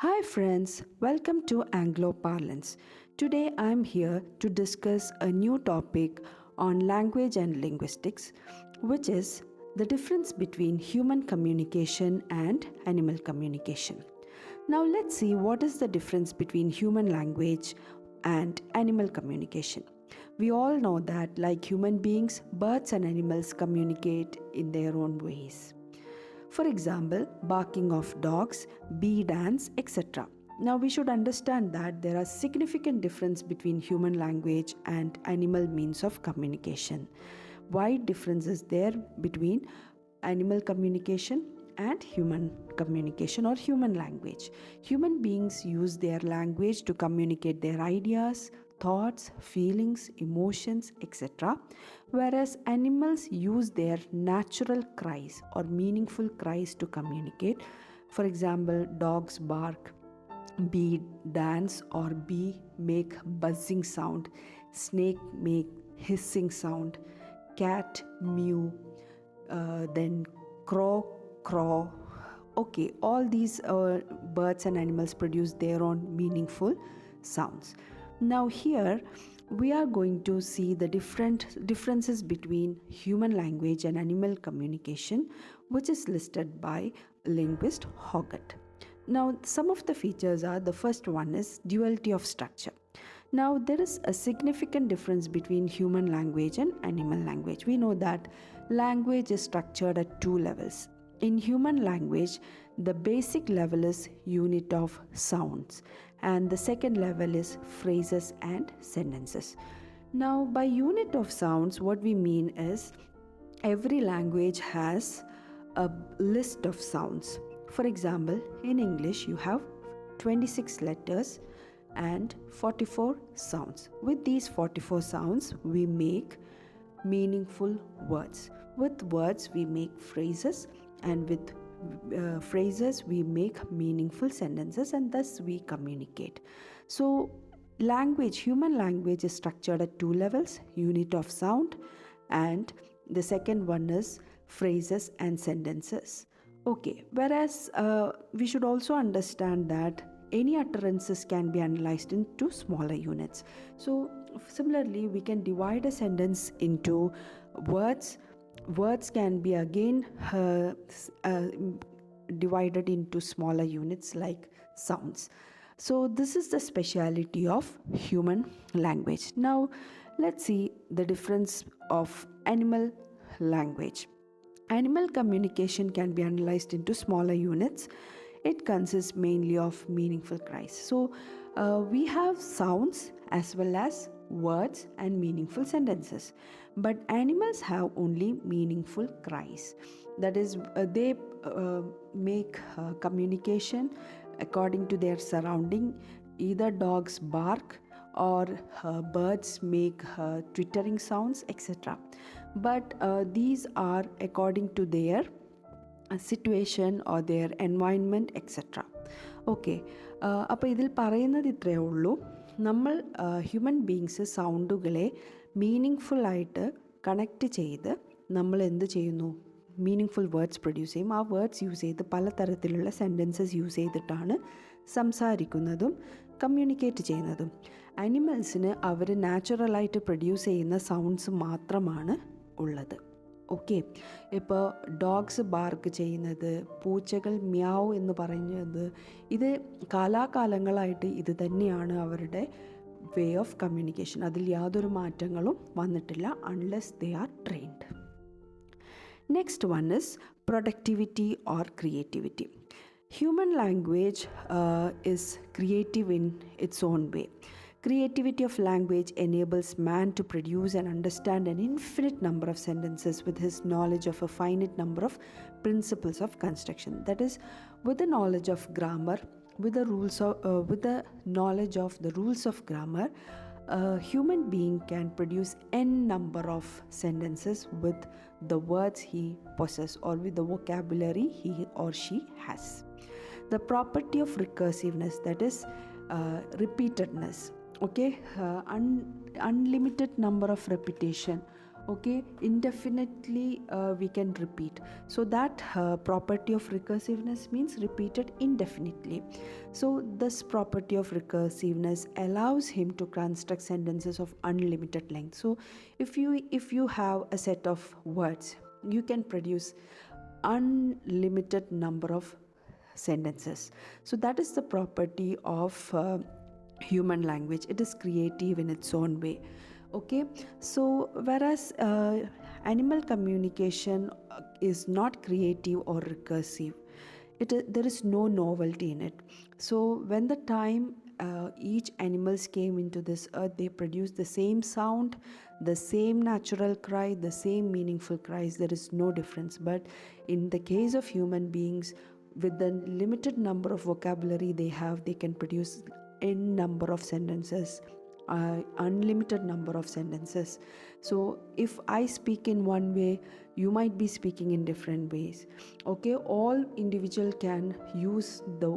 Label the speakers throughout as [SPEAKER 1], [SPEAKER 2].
[SPEAKER 1] Hi friends, welcome to Anglo Parlance. Today I'm here to discuss a new topic on language and linguistics, which is the difference between human communication and animal communication. Now let's see what is the difference between human language and animal communication. We all know that, like human beings, birds and animals communicate in their own ways. For example, barking of dogs, bee dance, etc. Now we should understand that there are significant difference between human language and animal means of communication. Wide difference is there between animal communication and human communication or human language. Human beings use their language to communicate their ideas, thoughts, feelings, emotions, etc. Whereas animals use their natural cries or meaningful cries to communicate. For example, dogs bark, bee dance, or bee make buzzing sound, snake make hissing sound, cat mew, then crow crow. Okay, all these birds and animals produce their own meaningful sounds. Now here we are going to see the differences between human language and animal communication, which is listed by linguist Hoggart. Now some of the features are: the first one is duality of structure. Now there is a significant difference between human language and animal language. We know that language is structured at two levels. In human language, the basic level is unit of sounds, and the second level is phrases and sentences. Now, by unit of sounds, what we mean is every language has a list of sounds. For example, in English, you have 26 letters and 44 sounds. With these 44 sounds, we make meaningful words. With words, we make phrases, and with phrases we make meaningful sentences, and thus we communicate. So human language is structured at two levels: unit of sound, and the second one is phrases and sentences. Okay, whereas we should also understand that any utterances can be analyzed into smaller units. So similarly, we can divide a sentence into words. Words can be again divided into smaller units like sounds. So this is the speciality of human language. Now let's see the difference of animal language. Animal communication can be analyzed into smaller units. It consists mainly of meaningful cries. So we have sounds as well as words and meaningful sentences, but animals have only meaningful cries. That is, they make communication according to their surrounding. Either dogs bark or birds make twittering sounds, etc. But these are according to their situation or their environment, etc. Okay, അപ്പോൾ ഇതിൽ പറയുന്നത് ഇത്രയേ ഉള്ളൂ. നമ്മൾ human beings സൗണ്ടുകളെ മീനിങ്ഫുള്ളായിട്ട് connect ചെയ്ത് നമ്മൾ എന്ത് ചെയ്യുന്നു? മീനിങ്ഫുൾ വേർഡ്സ് പ്രൊഡ്യൂസ് ചെയ്യും. ആ വേർഡ്സ് യൂസ് ചെയ്ത് പലതരത്തിലുള്ള സെൻറ്റൻസസ് യൂസ് ചെയ്തിട്ടാണ് സംസാരിക്കുന്നതും കമ്മ്യൂണിക്കേറ്റ് ചെയ്യുന്നതും. അനിമൽസിന് അവർ നാച്ചുറലായിട്ട് പ്രൊഡ്യൂസ് ചെയ്യുന്ന സൗണ്ട്സ് മാത്രമാണ് ഉള്ളത്. ഓക്കെ, ഇപ്പോൾ ഡോഗ്സ് ബാർക്ക് ചെയ്യുന്നത്, പൂച്ചകൾ മ്യാവ് എന്ന് പറയുന്നത്, ഇത് കാലാകാലങ്ങളായിട്ട് ഇത് തന്നെയാണ് അവരുടെ വേ ഓഫ് കമ്മ്യൂണിക്കേഷൻ. അതിൽ യാതൊരു മാറ്റങ്ങളും വന്നിട്ടില്ല unless they are trained. Next one is productivity or creativity. Human language is creative in its own way. Creativity of language enables man to produce and understand an infinite number of sentences with his knowledge of a finite number of principles of construction. That is, with the knowledge of grammar, with the knowledge of the rules of grammar, a human being can produce n number of sentences with the words he possesses or with the vocabulary he or she has. The property of recursiveness, that is repeatedness, okay, unlimited number of repetition Okay, indefinitely we can repeat. So that property of recursiveness means repeated indefinitely. So this property of recursiveness allows him to construct sentences of unlimited length. So if you have a set of words, you can produce unlimited number of sentences. So that is the property of human language. It is creative in its own way. Okay, so whereas animal communication is not creative or recursive, there is no novelty in it. So when the time each animals came into this earth, they produced the same sound, the same natural cry, the same meaningful cries. There is no difference. But in the case of human beings, with the limited number of vocabulary they have, they can produce n number of sentences, unlimited number of sentences. So if I speak in one way, you might be speaking in different ways. Okay, all individual can use the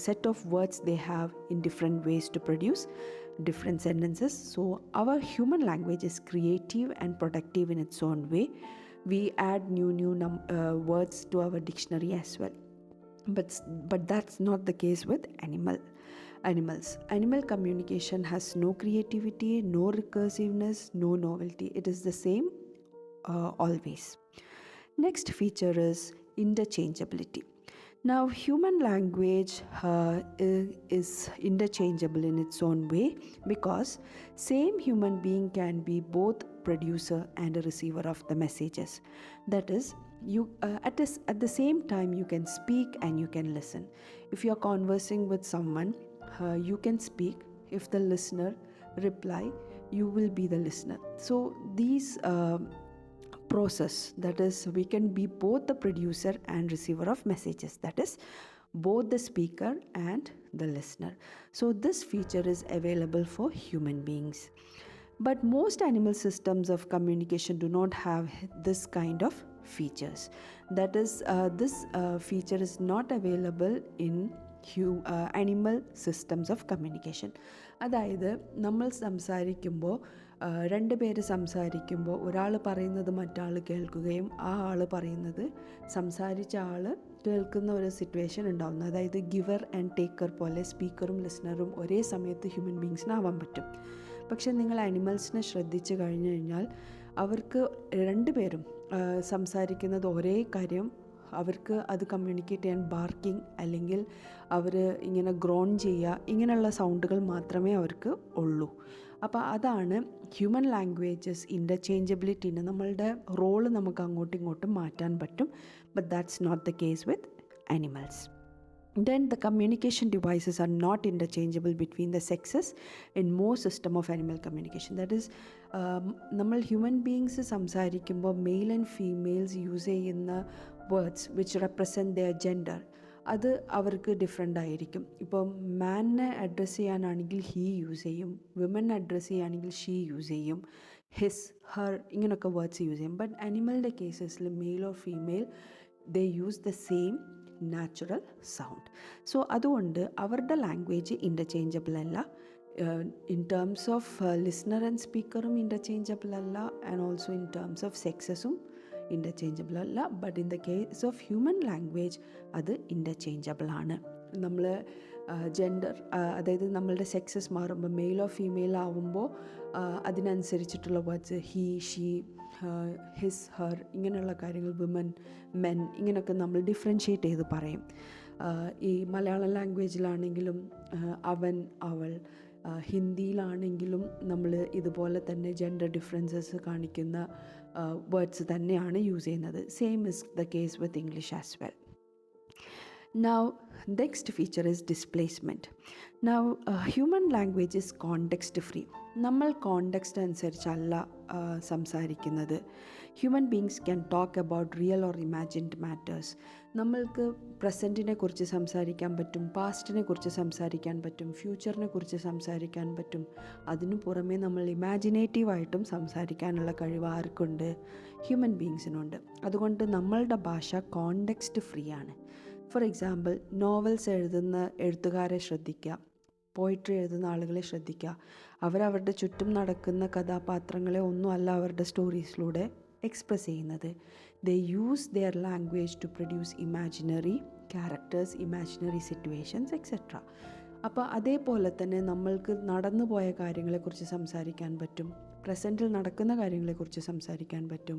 [SPEAKER 1] set of words they have in different ways to produce different sentences. So our human language is creative and productive in its own way. We add new words to our dictionary as well. But that's not the case with animals. Animal communication has no creativity, no recursiveness, no novelty. It is the same always. Next feature is interchangeability. Now, human language is interchangeable in its own way, because same human being can be both producer and a receiver of the messages. That is, you at the same time you can speak and you can listen. If you are conversing with someone, you can speak. If the listener reply, you will be the listener. So these process, that is, we can be both the producer and receiver of messages, that is, both the speaker and the listener. So this feature is available for human beings. But most animal systems of communication do not have this kind of features. That is, this feature is not available in animal systems of communication. അതായത് നമ്മൾ സംസാരിക്കുമ്പോൾ രണ്ട് പേര് സംസാരിക്കുമ്പോൾ ഒരാൾ പറയുന്നത് മറ്റാൾ കേൾക്കുകയും ആ ആൾ പറയുന്നത് സംസാരിച്ച ആൾ കേൾക്കുന്ന ഒരു സിറ്റുവേഷൻ ഉണ്ടാകുന്നു. അതായത് ഗിവർ ആൻഡ് ടേക്കർ പോലെ സ്പീക്കറും ലിസണറും ഒരേ സമയത്ത് ഹ്യൂമൻ ബീങ്സിനാവാൻ പറ്റും. പക്ഷെ നിങ്ങൾ ആനിമൽസിനെ ശ്രദ്ധിച്ചു കഴിഞ്ഞു കഴിഞ്ഞാൽ അവർക്ക് രണ്ടുപേരും സംസാരിക്കുന്നത് ഒരേ കാര്യം, അവർക്ക് അത് കമ്മ്യൂണിക്കേറ്റ് ചെയ്യാൻ ബാർക്കിംഗ് അല്ലെങ്കിൽ അവർ ഇങ്ങനെ ഗ്രോൺ ചെയ്യുക, ഇങ്ങനെയുള്ള സൗണ്ടുകൾ മാത്രമേ അവർക്ക് ഉള്ളൂ. അപ്പോൾ അതാണ് ഹ്യൂമൻ ലാംഗ്വേജസ് ഇൻ്റർചേഞ്ചബിലിറ്റിന് നമ്മളുടെ റോള് നമുക്ക് അങ്ങോട്ടും ഇങ്ങോട്ടും മാറ്റാൻ പറ്റും. But that's not the case with animals. Then the communication devices are not interchangeable between the sexes in most system of animal communication. That is, നമ്മൾ ഹ്യൂമൻ ബീങ്സ് സംസാരിക്കുമ്പോൾ മെയിൽ ആൻഡ് ഫീമെയിൽസ് യൂസ് ചെയ്യുന്ന words which represent their gender, അത് അവർക്ക് different ആയിരിക്കും. ഇപ്പോൾ മാനിനെ address ചെയ്യാനാണെങ്കിൽ he use ചെയ്യും, വിമനെ അഡ്രസ്സ് ചെയ്യുകയാണെങ്കിൽ ഷീ യൂസ് ചെയ്യും, ഹിസ്, ഹർ, ഇങ്ങനെയൊക്കെ വേർഡ്സ് യൂസ് ചെയ്യും. ബട്ട് അനിമലിൻ്റെ കേസസിൽ male or female they use the same natural sound. So അതുകൊണ്ട് അവരുടെ ലാംഗ്വേജ് ഇൻ്റർചേഞ്ചബിൾ അല്ല. In terms of listener and സ്പീക്കറും ഇൻ്റർചേഞ്ചബിൾ അല്ല, and also in terms of സെക്സസും ഇൻ്റർചേഞ്ചബിൾ അല്ല. But in the case of human language അത് ഇൻ്റർചേഞ്ചബിൾ ആണ്. നമ്മൾ ജെൻഡർ, അതായത് നമ്മളുടെ സെക്സസ് മാറുമ്പോൾ മെയിൽ ഓർ ഫീമെയിൽ ആവുമ്പോൾ അതിനനുസരിച്ചിട്ടുള്ള words he, she, his, Har, ഇങ്ങനെയുള്ള കാര്യങ്ങൾ, വിമൻ, മെൻ, ഇങ്ങനെയൊക്കെ നമ്മൾ ഡിഫറൻഷ്യേറ്റ് ചെയ്ത് പറയും. ഈ മലയാളം ലാംഗ്വേജിലാണെങ്കിലും അവൻ, അവൾ, ഹിന്ദിയിലാണെങ്കിലും നമ്മൾ ഇതുപോലെ തന്നെ ജെൻഡർ ഡിഫറൻസസ് കാണിക്കുന്ന വേർഡ്സ് തന്നെയാണ് യൂസ് ചെയ്യുന്നത്. Same is the case with English as well. Now, next feature is displacement. Now, human language is context free. നമ്മൾ കോണ്ടെക്സ്റ്റ് അനുസരിച്ചല്ല സംസാരിക്കുന്നത്. Human beings can talk about real or imagined matters. നമ്മൾക്ക് പ്രസൻറ്റിനെ കുറിച്ച് സംസാരിക്കാൻ പറ്റും, പാസ്റ്റിനെ കുറിച്ച് സംസാരിക്കാൻ പറ്റും, ഫ്യൂച്ചറിനെ കുറിച്ച് സംസാരിക്കാൻ പറ്റും. അതിനു പുറമെ നമ്മൾ ഇമാജിനേറ്റീവായിട്ടും സംസാരിക്കാനുള്ള കഴിവ് ആർക്കുണ്ട്? ഹ്യൂമൻ ബീങ്സിനുണ്ട്. അതുകൊണ്ട് നമ്മളുടെ ഭാഷ കോണ്ടെക്സ്റ്റ് ഫ്രീ ആണ്. ഫോർ എക്സാമ്പിൾ, നോവൽസ് എഴുതുന്ന എഴുത്തുകാരെ ശ്രദ്ധിക്കുക, പോയിട്രി എഴുതുന്ന ആളുകളെ ശ്രദ്ധിക്കുക. അവരവരുടെ ചുറ്റും നടക്കുന്ന കഥാപാത്രങ്ങളെ ഒന്നും അല്ല അവരുടെ സ്റ്റോറീസിലൂടെ എക്സ്പ്രസ് ചെയ്യുന്നത്. They use their language to produce imaginary characters, imaginary situations etcetera. അപ്പോൾ അതേപോലെ തന്നെ നമ്മൾക്ക് നടന്നു പോയ കാര്യങ്ങളെക്കുറിച്ച് സംസാരിക്കാൻ പറ്റും, പ്രസൻറ്റിൽ നടക്കുന്ന കാര്യങ്ങളെക്കുറിച്ച് സംസാരിക്കാൻ പറ്റും,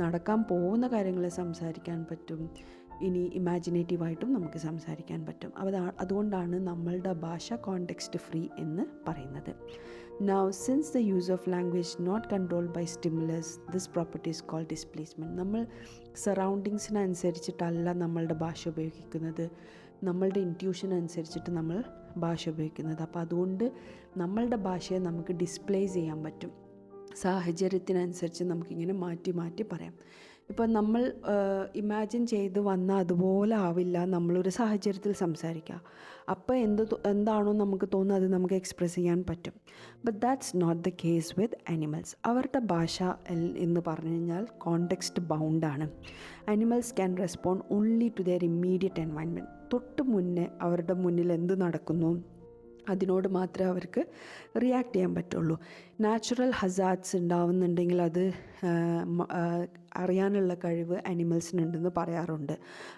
[SPEAKER 1] നടക്കാൻ പോകുന്ന കാര്യങ്ങളെ സംസാരിക്കാൻ പറ്റും, ഇനി ഇമാജിനേറ്റീവായിട്ടും നമുക്ക് സംസാരിക്കാൻ പറ്റും. അതുകൊണ്ടാണ് നമ്മളുടെ ഭാഷ കോണ്ടെക്സ്റ്റ് ഫ്രീ എന്ന് പറയുന്നത്. Now, since the use of language not controlled by stimulus, this property is called displacement. നമ്മൾ സറൗണ്ടിങ്സിനനുസരിച്ചിട്ടല്ല നമ്മളുടെ ഭാഷ ഉപയോഗിക്കുന്നത്, നമ്മളുടെ ഇൻറ്റ്യൂഷൻ അനുസരിച്ചിട്ട് നമ്മൾ ഭാഷ ഉപയോഗിക്കുന്നത്. അപ്പോൾ അതുകൊണ്ട് നമ്മളുടെ ഭാഷയെ നമുക്ക് ഡിസ്പ്ലേസ് ചെയ്യാൻ പറ്റും. സാഹചര്യത്തിനനുസരിച്ച് നമുക്കിങ്ങനെ മാറ്റി മാറ്റി പറയാം. ഇപ്പോൾ നമ്മൾ ഇമാജിൻ ചെയ്ത് വന്നാൽ അതുപോലെ ആവില്ല നമ്മളൊരു സാഹചര്യത്തിൽ സംസാരിക്കുക. അപ്പോൾ എന്താണോ നമുക്ക് തോന്നുന്നത് അത് നമുക്ക് എക്സ്പ്രസ് ചെയ്യാൻ പറ്റും. But that's not the case with animals. അവരുടെ ഭാഷ എന്ന് പറഞ്ഞു കഴിഞ്ഞാൽ കോണ്ടെക്സ്റ്റ് ബൗണ്ടാണ്. Animals can respond only to their immediate environment. തൊട്ട് മുന്നേ അവരുടെ മുന്നിൽ എന്ത് നടക്കുന്നു അതിനോട് മാത്രമേ അവർക്ക് റിയാക്ട് ചെയ്യാൻ പറ്റുള്ളൂ. നാച്ചുറൽ ഹസാർഡ്സ് ഉണ്ടാവുന്നുണ്ടെങ്കിൽ അത് അറിയാനുള്ള കഴിവ് അനിമൽസിനുണ്ടെന്ന് പറയാറുണ്ട്.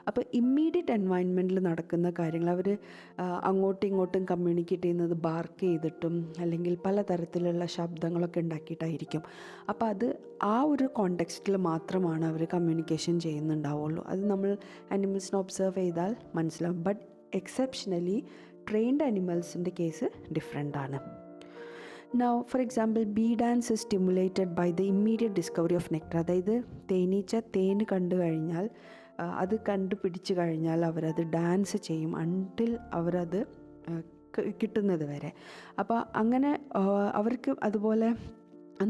[SPEAKER 1] അപ്പോൾ ഇമ്മീഡിയറ്റ് എൻവയൺമെൻറ്റിൽ നടക്കുന്ന കാര്യങ്ങൾ അവർ അങ്ങോട്ടും ഇങ്ങോട്ടും കമ്മ്യൂണിക്കേറ്റ് ചെയ്യുന്നത് ബാർക്ക് ചെയ്തിട്ടും അല്ലെങ്കിൽ പലതരത്തിലുള്ള ശബ്ദങ്ങളൊക്കെ ഉണ്ടാക്കിയിട്ടായിരിക്കും. അപ്പോൾ അത് ആ ഒരു കോണ്ടെക്സ്റ്റിൽ മാത്രമാണ് അവർ കമ്മ്യൂണിക്കേഷൻ ചെയ്യുന്നുണ്ടാവുള്ളൂ. അത് നമ്മൾ അനിമൽസിനെ ഒബ്സർവ് ചെയ്താൽ മനസ്സിലാവും. ബട്ട് എക്സെപ്ഷനലി ട്രെയിൻഡ് അനിമൽസിൻ്റെ കേസ് ഡിഫറെൻ്റ് ആണ്. Now, for example, bee dance is stimulated by the immediate discovery of nectar. അതായത് തേനീച്ച തേന് കണ്ടു കഴിഞ്ഞാൽ അത് കണ്ടുപിടിച്ച് കഴിഞ്ഞാൽ അവരത് ഡാൻസ് ചെയ്യും അൺടിൽ അവരത് കിട്ടുന്നത് വരെ. അപ്പോൾ അങ്ങനെ അവർക്ക് അതുപോലെ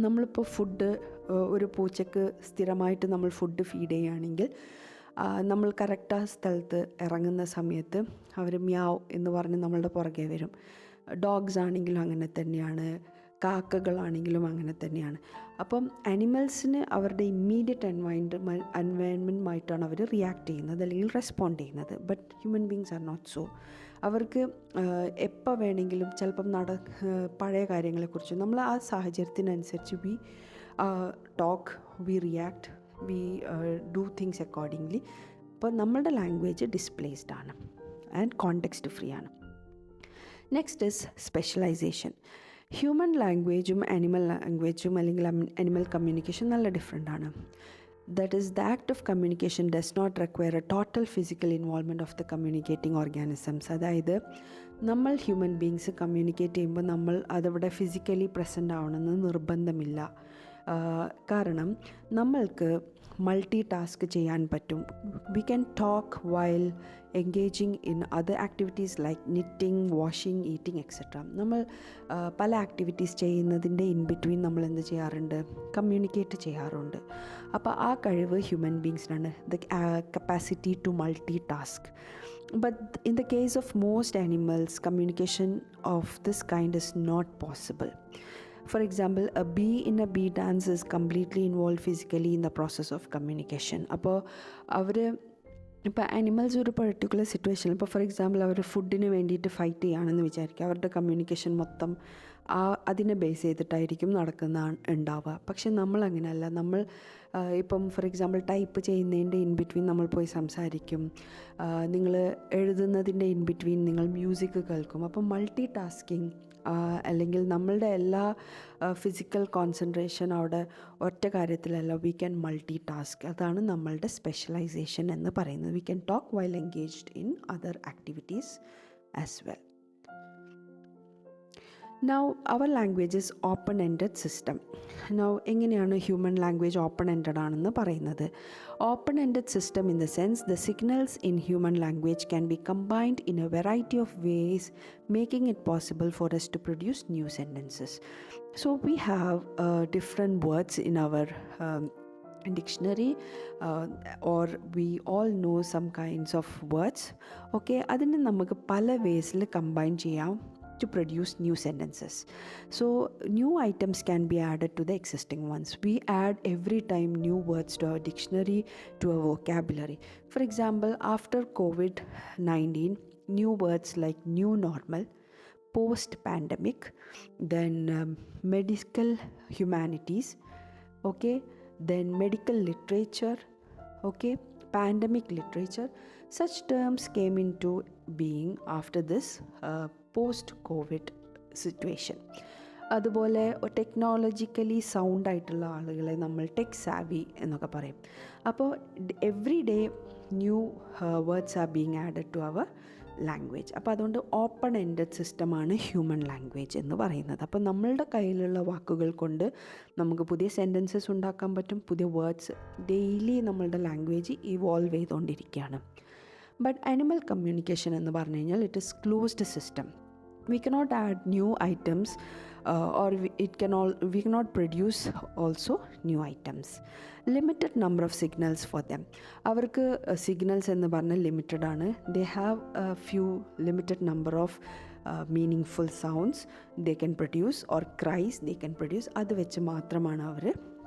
[SPEAKER 1] നമ്മളിപ്പോൾ ഫുഡ് ഒരു പൂച്ചക്ക് സ്ഥിരമായിട്ട് നമ്മൾ ഫുഡ് ഫീഡ് ചെയ്യുകയാണെങ്കിൽ നമ്മൾ കറക്റ്റ് ആ സ്ഥലത്ത് ഇറങ്ങുന്ന സമയത്ത് അവർ മ്യാവ് എന്ന് പറഞ്ഞ് നമ്മളുടെ പുറകെ വരും. ഡോഗ്സ് ആണെങ്കിലും അങ്ങനെ തന്നെയാണ്, കാക്കകളാണെങ്കിലും അങ്ങനെ തന്നെയാണ്. അപ്പം അനിമൽസിന് അവരുടെ ഇമ്മീഡിയറ്റ് എൻവയൺമെൻറ്റുമായിട്ടാണ് അവർ റിയാക്ട് ചെയ്യുന്നത് അല്ലെങ്കിൽ റെസ്പോണ്ട് ചെയ്യുന്നത്. But human beings are not so. അവർക്ക് എപ്പോൾ വേണമെങ്കിലും ചിലപ്പം പഴയ കാര്യങ്ങളെക്കുറിച്ച് നമ്മൾ ആ സാഹചര്യത്തിനനുസരിച്ച് we talk, we react, we do things accordingly. അപ്പോൾ നമ്മളുടെ ലാംഗ്വേജ് ഡിസ്പ്ലേസ്ഡ് ആണ് ആൻഡ് കോണ്ടെക്സ്റ്റ് ഫ്രീ ആണ്. Next is specialization. ഹ്യൂമൻ ലാംഗ്വേജും അനിമൽ ലാംഗ്വേജും അല്ലെങ്കിൽ അനിമൽ കമ്മ്യൂണിക്കേഷൻ നല്ല ഡിഫറെൻ്റ് ആണ്. That is the act of communication does not require a total physical involvement of the communicating organisms. അതായത് നമ്മൾ ഹ്യൂമൻ ബീങ്സ് കമ്മ്യൂണിക്കേറ്റ് ചെയ്യുമ്പോൾ നമ്മൾ അതവിടെ ഫിസിക്കലി പ്രസൻ്റ് ആവണമെന്ന് നിർബന്ധമില്ല. കാരണം നമ്മൾക്ക് മൾട്ടി ടാസ്ക് ചെയ്യാൻ പറ്റും. V can talk while engaging in other activities like knitting, washing, eating etcetera. നമ്മൾ പല ആക്ടിവിറ്റീസ് ചെയ്യുന്നതിൻ്റെ ഇൻ ബിറ്റ്വീൻ നമ്മൾ എന്ത് ചെയ്യാറുണ്ട്, കമ്മ്യൂണിക്കേറ്റ് ചെയ്യാറുണ്ട്. അപ്പോൾ ആ കഴിവ് ഹ്യൂമൻ ബീങ്സിനാണ്, the capacity to multi task. But in the case of most animals, communication of this kind is not possible. For example, a bee in a bee dance is completely involved physically in the process of communication. അപ്പോൾ ഇപ്പോൾ animals ഒരു particular സിറ്റുവേഷനിൽ, ഇപ്പോൾ for example അവർ ഫുഡിന് വേണ്ടിയിട്ട് fight ചെയ്യുകയാണെന്ന് വിചാരിക്കുക, അവരുടെ കമ്മ്യൂണിക്കേഷൻ മൊത്തം അതിനെ ബേസ് ചെയ്തിട്ടായിരിക്കും ഉണ്ടാവുക. പക്ഷെ നമ്മളങ്ങനെയല്ല. നമ്മൾ ഇപ്പം ഫോർ എക്സാമ്പിൾ ടൈപ്പ് ചെയ്യുന്നതിൻ്റെ ഇൻ ബിറ്റ്വീൻ നമ്മൾ പോയി സംസാരിക്കും, നിങ്ങൾ എഴുതുന്നതിൻ്റെ ഇൻ ബിറ്റ്വീൻ നിങ്ങൾ മ്യൂസിക് കേൾക്കും. അപ്പം മൾട്ടി ടാസ്കിങ് അല്ലെങ്കിൽ നമ്മളുടെ എല്ലാ ഫിസിക്കൽ കോൺസെൻട്രേഷൻ അവിടെ ഒറ്റ കാര്യത്തിലല്ല. We can multi task. അതാണ് നമ്മളുടെ സ്പെഷ്യലൈസേഷൻ എന്ന് പറയുന്നത്. We can talk while engaged in other activities as well. Now, our language is open-ended system. Now, എങ്ങനെയാണ് ഹ്യൂമൻ ലാംഗ്വേജ് ഓപ്പൺ-എൻഡഡ് ആണെന്ന് പറയുന്നത്? Open-ended system in the sense the signals in human language can be combined in a variety of ways, making it possible for us to produce new sentences. So, we have different words in our dictionary, or we all know some kinds of words. Okay, അതിനെ നമുക്ക് പല വേസിൽ combine ചെയ്യാം to produce new sentences. So new items can be added to the existing ones. We add every time new words to our dictionary, to our vocabulary. For example, after COVID-19, new words like new normal, post-pandemic, then medical humanities, okay, then medical literature, okay, pandemic literature. Such terms came into being after this post-COVID situation. അതുപോലെ technologically sound ആയിട്ടുള്ള ആളുകളെ നമ്മൾ tech savvy എന്നൊക്കെ പറയും. അപ്പോൾ every day new words are being added to our language. അപ്പോൾ അതുകൊണ്ട് open ended സിസ്റ്റമാണ് ഹ്യൂമൻ ലാംഗ്വേജ് എന്ന് പറയുന്നത്. അപ്പോൾ നമ്മളുടെ കയ്യിലുള്ള വാക്കുകൾ കൊണ്ട് നമുക്ക് പുതിയ സെൻറ്റൻസസ് ഉണ്ടാക്കാൻ പറ്റും, പുതിയ വേർഡ്സ്. ഡെയിലി നമ്മളുടെ ലാംഗ്വേജ് ഇവോൾവ് ചെയ്തുകൊണ്ടിരിക്കുകയാണ്. ബട്ട് അനിമൽ കമ്മ്യൂണിക്കേഷൻ എന്ന് പറഞ്ഞു കഴിഞ്ഞാൽ it is closed system. We cannot add new items or we cannot produce also new items. Limited number of signals for them. അവർക്ക് സിഗ്നൽസ് എന്ന് പറഞ്ഞാൽ ലിമിറ്റഡ് ആണ്. They have a few limited number of meaningful sounds they can produce or cries they can produce. അത് വെച്ച് മാത്രമാണ് അവർ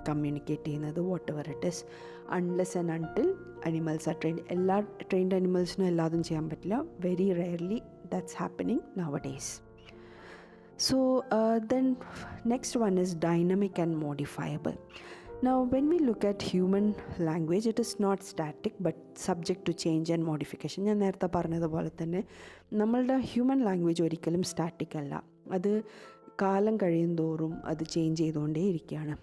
[SPEAKER 1] communicate ചെയ്യുന്നത്, what ever it is, unless and until animals R trained. എല്ലാ trained അനിമൽസിനും എല്ലാതും ചെയ്യാൻ പറ്റില്ല. Very rarely that's happening nowadays. So then next one is dynamic and modifiable. Now when we look at human language, it is not static but subject to change and modification. ഞാൻ നേരത്തെ പറഞ്ഞതുപോലെ തന്നെ നമ്മളുടെ human language ഒരിക്കലും static അല്ല. അത് കാലം കഴിയും തോറും അത് ചേഞ്ച് ചെയ്തുകൊണ്ടേ ഇരിക്കുകയാണ്.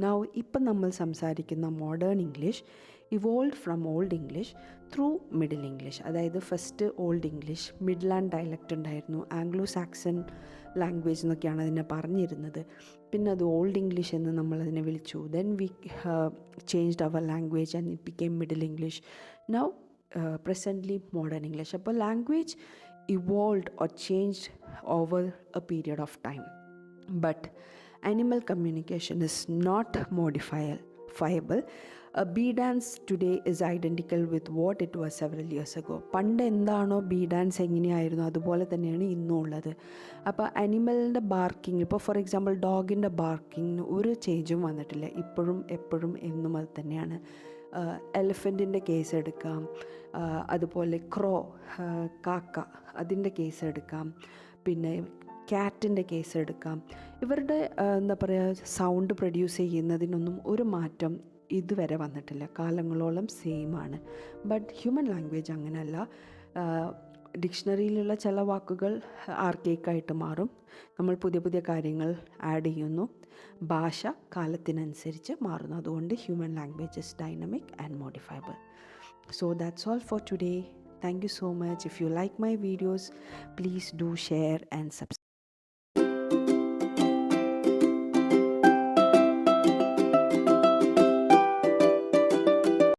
[SPEAKER 1] Now ഇപ്പം നമ്മൾ സംസാരിക്കുന്ന modern English evolve from old English through middle English. അതായത് first old English, midland dialect ഉണ്ടായിരുന്നു, ആംഗ്ലോ സാക്സൺ ലാംഗ്വേജ് എന്നൊക്കെയാണ് അതിനെ പറഞ്ഞിരുന്നത്. പിന്നെ അത് ഓൾഡ് ഇംഗ്ലീഷ് എന്ന് നമ്മളതിനെ വിളിച്ചു. Then we changed our language and it became middle English. Now presently modern English. അപ്പോൾ language evolved or changed over a period of time. But animal communication is not modifiable. A bee dance today is identical with what it was several years ago. പണ്ട് എന്താണോ B dance എങ്ങനെയായിരുന്നു അതുപോലെ തന്നെയാണ് ഇന്നും ഉള്ളത്. അപ്പോൾ അനിമലിൻ്റെ barking, ഇപ്പോൾ for example ഡോഗിൻ്റെ ബാർക്കിങ്ങിന് ഒരു ചേഞ്ചും വന്നിട്ടില്ല. ഇപ്പോഴും എപ്പോഴും എന്നും അത് തന്നെയാണ്. എലിഫൻറ്റിൻ്റെ കേസ് എടുക്കാം, അതുപോലെ ക്രോ, കാക്ക, അതിൻ്റെ കേസ് എടുക്കാം, പിന്നെ ക്യാറ്റിൻ്റെ കേസ് എടുക്കാം. ഇവരുടെ എന്താ പറയുക, സൗണ്ട് പ്രൊഡ്യൂസ് ചെയ്യുന്നതിനൊന്നും ഒരു മാറ്റം ഇതുവരെ വന്നിട്ടില്ല. കാലങ്ങളോളം സെയിം ആണ്. ബട്ട് ഹ്യൂമൻ ലാംഗ്വേജ് അങ്ങനെയല്ല. ഡിക്ഷണറിയിലുള്ള ചില വാക്കുകൾ ആർക്കേക്കായിട്ട് മാറും. നമ്മൾ പുതിയ പുതിയ കാര്യങ്ങൾ ആഡ് ചെയ്യുന്നു. ഭാഷ കാലത്തിനനുസരിച്ച് മാറുന്നു. അതുകൊണ്ട് human language is dynamic and modifiable. So that's all for today. Thank you so much. If you like my videos, please do share and subscribe.